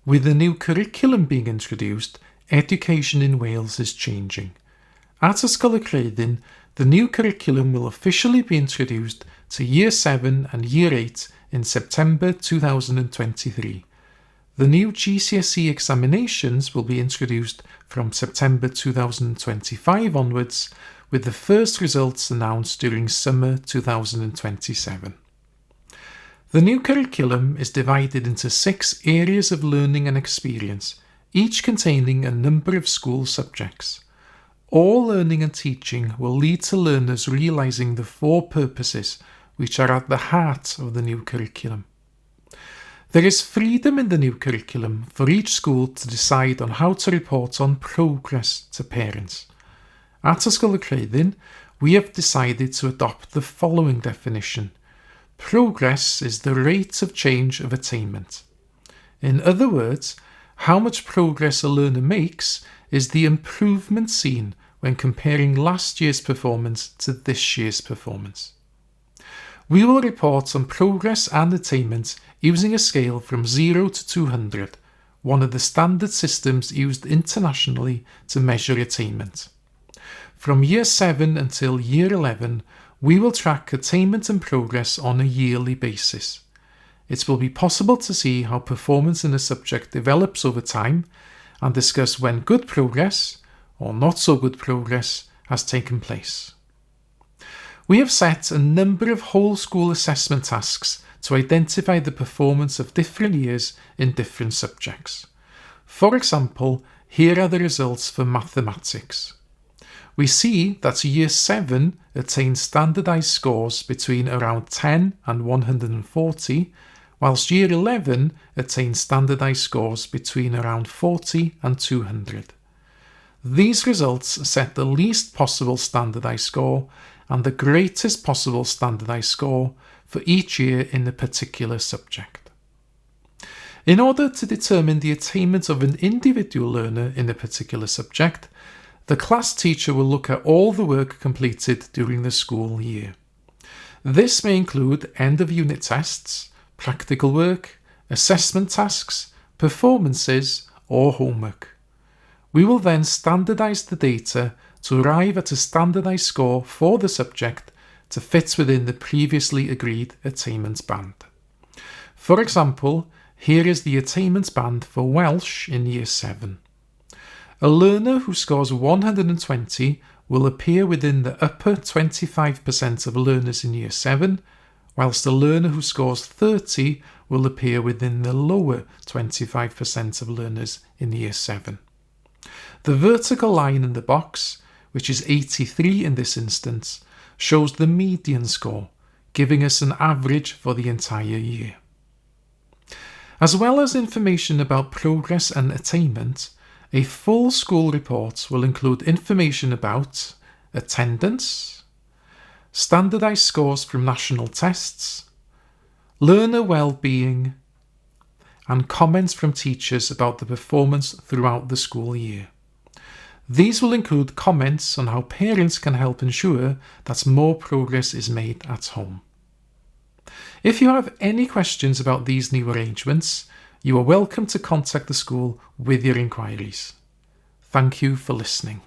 With the new curriculum being introduced, education in Wales is changing. At Ysgol y Creidyn, the new curriculum will officially be introduced to Year 7 and Year 8 in September 2023. The new GCSE examinations will be introduced from September 2025 onwards, with the first results announced during summer 2027. The new curriculum is divided into 6 areas of learning and experience, each containing a number of school subjects. All learning and teaching will lead to learners realising the 4 purposes which are at the heart of the new curriculum. There is freedom in the new curriculum for each school to decide on how to report on progress to parents. At Ysgol y Creidyn, we have decided to adopt the following definition. Progress is the rate of change of attainment. In other words, how much progress a learner makes is the improvement seen when comparing last year's performance to this year's performance. We will report on progress and attainment using a scale from 0 to 200, one of the standard systems used internationally to measure attainment. From Year 7 until Year 11, we will track attainment and progress on a yearly basis. It will be possible to see how performance in a subject develops over time and discuss when good progress, or not so good progress, has taken place. We have set a number of whole school assessment tasks to identify the performance of different years in different subjects. For example, here are the results for mathematics. We see that Year 7 attained standardised scores between around 10 and 140, whilst Year 11 attained standardised scores between around 40 and 200. These results set the least possible standardised score and the greatest possible standardised score for each year in a particular subject. In order to determine the attainment of an individual learner in a particular subject, the class teacher will look at all the work completed during the school year. This may include end-of-unit tests, practical work, assessment tasks, performances, or homework. We will then standardise the data to arrive at a standardised score for the subject to fit within the previously agreed attainment band. For example, here is the attainment band for Welsh in Year 7. A learner who scores 120 will appear within the upper 25% of learners in Year 7, whilst a learner who scores 30 will appear within the lower 25% of learners in Year 7. The vertical line in the box, which is 83 in this instance, shows the median score, giving us an average for the entire year. As well as information about progress and attainment, a full school report will include information about attendance, standardised scores from national tests, learner well-being, and comments from teachers about the performance throughout the school year. These will include comments on how parents can help ensure that more progress is made at home. If you have any questions about these new arrangements, you are welcome to contact the school with your inquiries. Thank you for listening.